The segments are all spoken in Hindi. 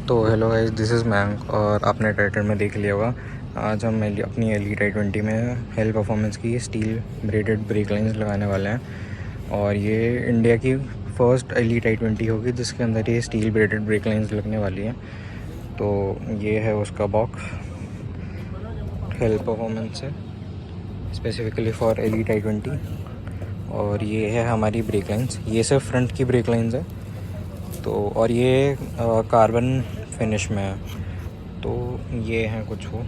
तो hello guys, this is Mayank और आपने टाइटल में देख लिया होगा। आज हम अपनी एलीट i20 में हेल परफॉर्मेंस की स्टील ब्रेडेड ब्रेक लाइंस लगाने वाले हैं। और ये इंडिया की फ़र्स्ट एलीट i20 होगी जिसके अंदर ये स्टील ब्रेडेड ब्रेक लाइंस लगने वाली हैं। तो ये है उसका बॉक्स हेल परफॉर्मेंस है स्पेसिफिकली फॉर एलीट i20। और ये है हमारी ब्रेक लाइंस, ये सिर्फ फ्रंट की ब्रेक लाइंस है। तो और ये कार्बन फिनिश में है। तो ये हैं कुछ वो,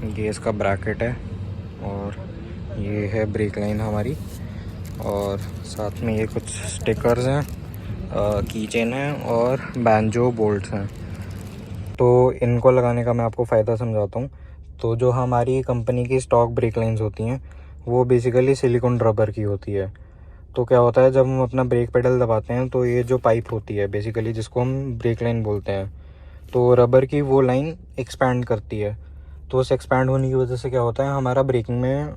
ये इसका ब्रैकेट है और ये है ब्रेक लाइन हमारी। और साथ में ये कुछ स्टिकर्स हैं, की चेन है और बैंजो बोल्ट्स हैं। तो इनको लगाने का मैं आपको फ़ायदा समझाता हूँ। तो जो हमारी कंपनी की स्टॉक ब्रेक लाइंस होती हैं वो बेसिकली सिलिकॉन रबर की होती है। तो क्या होता है, जब हम अपना ब्रेक पेडल दबाते हैं तो ये जो पाइप होती है बेसिकली जिसको हम ब्रेक लाइन बोलते हैं, तो रबर की वो लाइन एक्सपैंड करती है। तो उस एक्सपैंड होने की वजह से क्या होता है, हमारा ब्रेकिंग में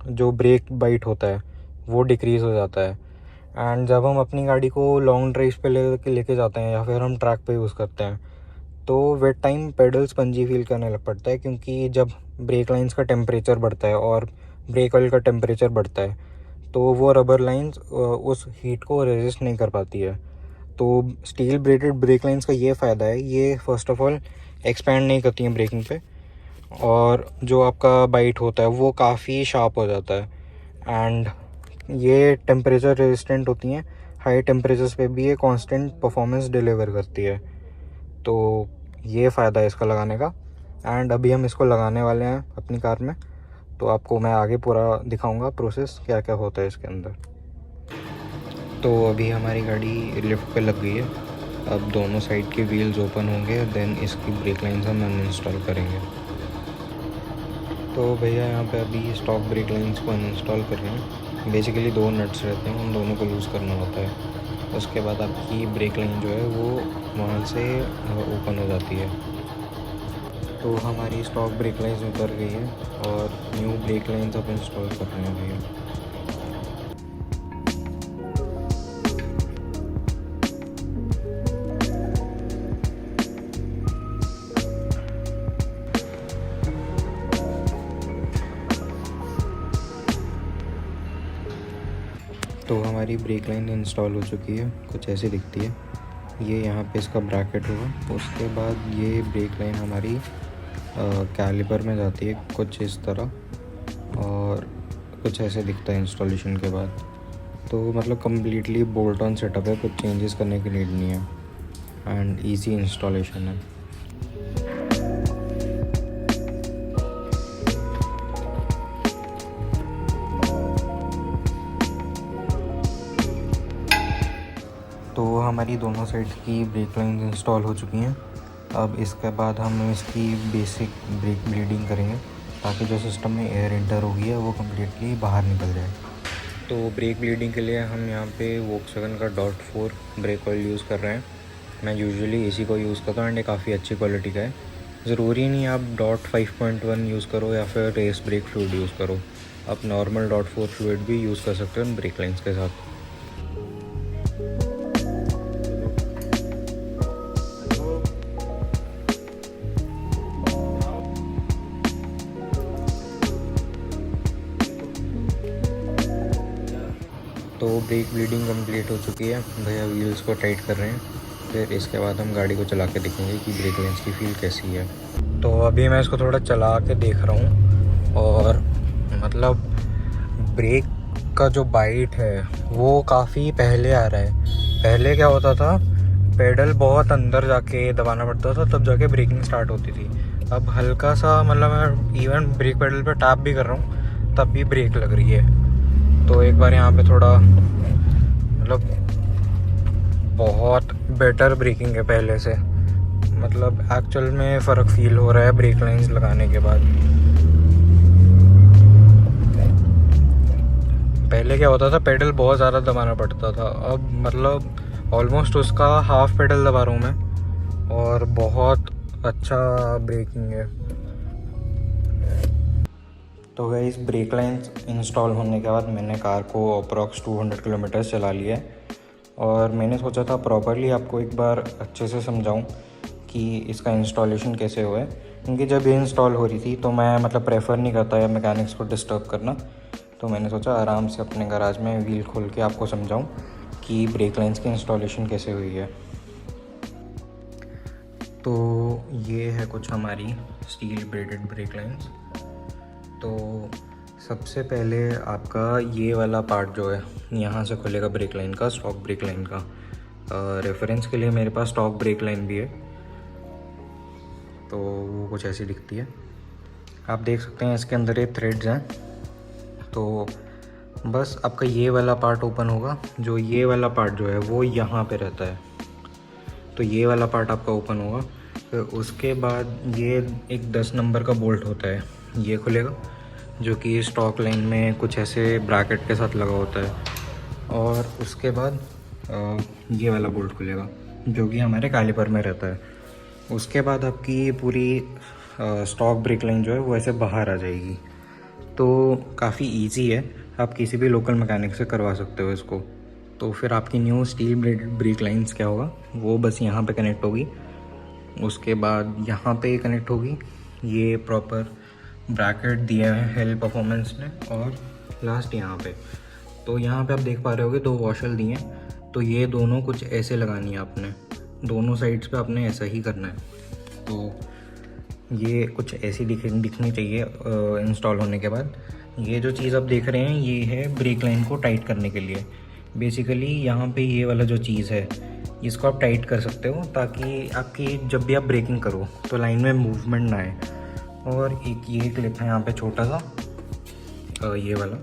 जो ब्रेक बाइट होता है वो डिक्रीज़ हो जाता है। एंड जब हम अपनी गाड़ी को लॉन्ग ड्राइव पे लेके जाते हैं या फिर हम ट्रैक पे यूज़ करते हैं तो wet time pedal spongy feel करने लग पड़ता है, क्योंकि जब ब्रेक लाइंस का टेम्परेचर बढ़ता है और ब्रेक ऑयल का टेम्परेचर बढ़ता है तो वो रबर लाइंस उस हीट को रेजिस्ट नहीं कर पाती है। तो स्टील ब्रेडेड ब्रेक लाइंस का ये फ़ायदा है, ये फ़र्स्ट ऑफ ऑल एक्सपैंड नहीं करती हैं ब्रेकिंग पे, और जो आपका बाइट होता है वो काफ़ी शार्प हो जाता है। एंड ये टेम्परेचर रेजिस्टेंट होती हैं, हाई टेम्परेचर्स पे भी ये कांस्टेंट परफॉर्मेंस डिलीवर करती है। तो ये फ़ायदा है इसका लगाने का। एंड अभी हम इसको लगाने वाले हैं अपनी कार में, तो आपको मैं आगे पूरा दिखाऊंगा प्रोसेस क्या क्या होता है इसके अंदर। तो अभी हमारी गाड़ी लिफ्ट पे लग गई है। अब दोनों साइड के व्हील्स ओपन होंगे, देन इसकी ब्रेक लाइंस हम अनइंस्टॉल करेंगे। तो भैया यहाँ पे अभी स्टॉक ब्रेक लाइंस को अनइंस्टॉल कर रहे हैं। बेसिकली दो नट्स रहते हैं, उन दोनों को लूज़ करना होता है। उसके बाद आपकी ब्रेक लाइन जो है वो वहाँ से ओपन हो जाती है। तो हमारी स्टॉक ब्रेक लाइंस उतर गई है और न्यू ब्रेक लाइंस अब इंस्टॉल कर रहे हैं भैया। तो हमारी ब्रेक लाइन इंस्टॉल हो चुकी है, कुछ ऐसी दिखती है। ये यहाँ पे इसका ब्रैकेट होगा। उसके बाद ये ब्रेक लाइन हमारी कैलिपर में जाती है कुछ इस तरह, और कुछ ऐसे दिखता है इंस्टॉलेशन के बाद। तो मतलब कम्प्लीटली बोल्ट ऑन सेटअप है, कुछ चेंजेस करने की नीड नहीं है एंड ईजी इंस्टॉलेशन है। तो हमारी दोनों साइड की ब्रेक लाइंस इंस्टॉल हो चुकी हैं। अब इसके बाद हम इसकी बेसिक ब्रेक ब्लीडिंग करेंगे ताकि जो सिस्टम में एयर इंटर होगी है वो कम्प्लीटली बाहर निकल जाए। तो ब्रेक ब्लीडिंग के लिए हम यहाँ पे वोक्सवैगन का .4 ब्रेक ऑयल यूज़ कर रहे हैं। मैं यूजुअली इसी को यूज़ करता हूँ एंड ये काफ़ी अच्छी क्वालिटी का है। ज़रूरी नहीं आप .5.1 यूज़ करो या फिर रेस ब्रेक फ्लूइड यूज़ करो, आप नॉर्मल .4 फ्लूइड भी यूज़ कर सकते हो इन ब्रेक लाइंस के साथ। तो ब्रेक ब्लीडिंग कंप्लीट हो चुकी है, भैया व्हील्स को टाइट कर रहे हैं। फिर इसके बाद हम गाड़ी को चला के देखेंगे कि ब्रेक लाइंस की फील कैसी है। तो अभी मैं इसको थोड़ा चला के देख रहा हूँ और मतलब ब्रेक का जो बाइट है वो काफ़ी पहले आ रहा है। पहले क्या होता था, पेडल बहुत अंदर जाके दबाना पड़ता था तब जाके ब्रेकिंग स्टार्ट होती थी। अब हल्का सा मतलब मैं इवन ब्रेक पेडल पे टैप भी कर रहा हूँ तब भी ब्रेक लग रही है। तो एक बार यहाँ पे थोड़ा मतलब बहुत बेटर ब्रेकिंग है पहले से, मतलब एक्चुअल में फ़र्क फील हो रहा है ब्रेक लाइंस लगाने के बाद। पहले क्या होता था, पेडल बहुत ज़्यादा दबाना पड़ता था, अब मतलब ऑलमोस्ट उसका हाफ पेडल दबा रहा हूँ मैं और बहुत अच्छा ब्रेकिंग है। तो गाइस ब्रेक लाइंस इंस्टॉल होने के बाद मैंने कार को अप्रॉक्स 200 किलोमीटर चला लिया है और मैंने सोचा था प्रॉपरली आपको एक बार अच्छे से समझाऊं कि इसका इंस्टॉलेशन कैसे हुआ है, क्योंकि जब ये इंस्टॉल हो रही थी तो मैं मतलब प्रेफर नहीं करता या मैकेनिक्स को डिस्टर्ब करना, तो मैंने सोचा आराम से अपने गराज में व्हील खोल के आपको समझाऊं कि ब्रेक लाइंस की इंस्टॉलेशन कैसे हुई है। तो ये है कुछ हमारी स्टील ब्रेडेड ब्रेक लाइंस। तो सबसे पहले आपका ये वाला पार्ट जो है यहाँ से खुलेगा ब्रेक लाइन का, स्टॉक ब्रेक लाइन का। रेफरेंस के लिए मेरे पास स्टॉक ब्रेक लाइन भी है, तो वो कुछ ऐसी दिखती है। आप देख सकते हैं इसके अंदर ये थ्रेड्स हैं। तो बस आपका ये वाला पार्ट ओपन होगा, जो ये वाला पार्ट जो है वो यहाँ पे रहता है, तो ये वाला पार्ट आपका ओपन होगा। फिर उसके बाद ये एक 10 नंबर का बोल्ट होता है, ये खुलेगा, जो कि स्टॉक लाइन में कुछ ऐसे ब्रैकेट के साथ लगा होता है। और उसके बाद ये वाला बोल्ट खुलेगा, जो कि हमारे कैलिपर में रहता है। उसके बाद आपकी पूरी स्टॉक ब्रेक लाइन जो है वो ऐसे बाहर आ जाएगी। तो काफ़ी इजी है, आप किसी भी लोकल मैकेनिक से करवा सकते हो इसको। तो फिर आपकी न्यू स्टील ब्रेक लाइंस क्या होगा, वो बस यहाँ पे कनेक्ट होगी, उसके बाद यहाँ पे कनेक्ट होगी। ये प्रॉपर ब्रैकेट दिया है हेल परफॉर्मेंस ने, और लास्ट यहाँ पे। तो यहाँ पे आप देख पा रहे होगे 2 वॉशल दिए हैं, तो ये दोनों कुछ ऐसे लगानी है आपने, दोनों साइड्स पे आपने ऐसा ही करना है। तो ये कुछ ऐसी दिखनी चाहिए इंस्टॉल होने के बाद। ये जो चीज़ आप देख रहे हैं ये है ब्रेक लाइन को टाइट करने के लिए। बेसिकली यहाँ पे ये वाला जो चीज़ है इसको आप टाइट कर सकते हो, ताकि आपकी जब भी आप ब्रेकिंग करो तो लाइन में मूवमेंट ना आए। और एक ये क्लिप है यहाँ पे छोटा सा, ये वाला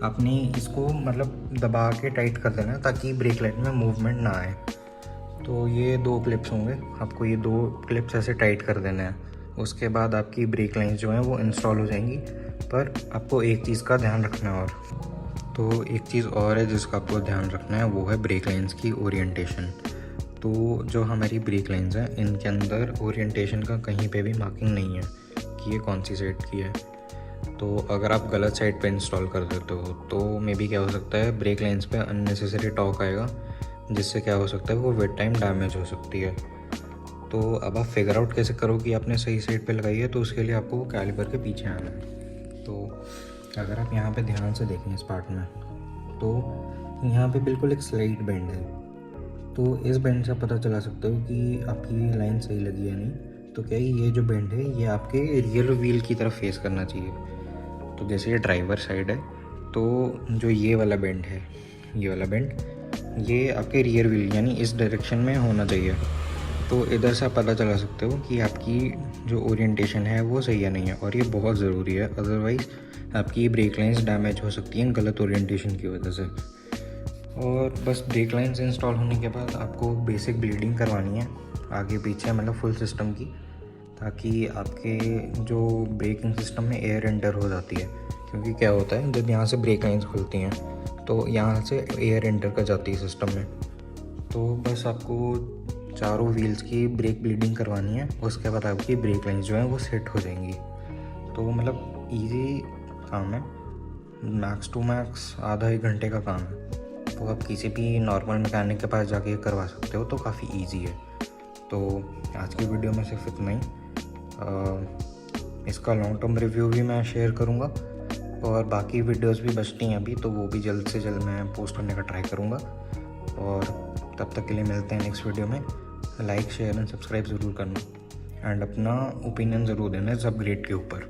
आपने इसको मतलब दबा के टाइट कर देना ताकि ब्रेक लाइन में मूवमेंट ना आए। तो ये 2 क्लिप्स होंगे, आपको ये 2 क्लिप्स ऐसे टाइट कर देने हैं। उसके बाद आपकी ब्रेक लाइंस जो हैं वो इंस्टॉल हो जाएंगी। पर आपको एक चीज़ का ध्यान रखना है, और तो एक चीज़ और है जिसका आपको ध्यान रखना है, वो है ब्रेक लाइंस की ओरिएंटेशन। तो जो हमारी ब्रेक लाइंस हैं इनके अंदर ओरिएंटेशन का कहीं पे भी मार्किंग नहीं है कि ये कौन सी साइड की है। तो अगर आप गलत साइड पे इंस्टॉल कर देते हो तो मे बी क्या हो सकता है, ब्रेक लाइंस पे अननेसेसरी टॉर्क आएगा, जिससे क्या हो सकता है वो विद टाइम डैमेज हो सकती है। तो अब आप फिगर आउट कैसे करो कि आपने सही साइड पे लगाई है, तो उसके लिए आपको कैलिपर के पीछे आना है। तो अगर आप यहाँ पे ध्यान से देखें इस पार्ट में, तो यहाँ पे बिल्कुल एक स्लाइट बेंड है। तो इस बेंड से आप पता चला सकते हो कि आपकी लाइन सही लगी है नहीं। तो क्या ये जो बेंड है ये आपके रियर व्हील की तरफ फेस करना चाहिए। तो जैसे ये ड्राइवर साइड है, तो जो ये वाला बेंड है, ये वाला बेंड, ये आपके रियर व्हील यानी इस डायरेक्शन में होना चाहिए। तो इधर से आप पता चला सकते हो कि आपकी जो ओरिएंटेशन है वो सही है नहीं है, और ये बहुत ज़रूरी है, अदरवाइज़ आपकी ब्रेक लाइंस डैमेज हो सकती हैं गलत ओरिएंटेशन की वजह से। और बस ब्रेक लाइंस इंस्टॉल होने के बाद आपको बेसिक ब्लीडिंग करवानी है आगे पीछे, मतलब फुल सिस्टम की, ताकि आपके जो ब्रेकिंग सिस्टम में एयर एंटर हो जाती है। क्योंकि क्या होता है, जब यहाँ से ब्रेक लाइंस खुलती हैं तो यहाँ से एयर एंटर कर जाती है सिस्टम में। तो बस आपको चारों व्हील्स की ब्रेक ब्लीडिंग करवानी है, उसके बाद आपकी ब्रेक लाइंस जो हैं वो सेट हो जाएंगी। तो मतलब इजी काम है, मैक्स टू मैक्स आधा 1 घंटे का काम है। तो आप किसी भी नॉर्मल मैकेनिक के पास जाके करवा सकते हो, तो काफ़ी इजी है। तो आज की वीडियो में सिर्फ इतना ही। इसका लॉन्ग टर्म रिव्यू भी मैं शेयर करूँगा, और बाकी वीडियोस भी बचती हैं अभी, तो वो भी जल्द से जल्द मैं पोस्ट करने का ट्राई करूँगा। और तब तक के लिए मिलते हैं नेक्स्ट वीडियो में। लाइक शेयर एंड सब्सक्राइब ज़रूर करना, एंड अपना ओपिनियन ज़रूर देना इस अपग्रेड के ऊपर।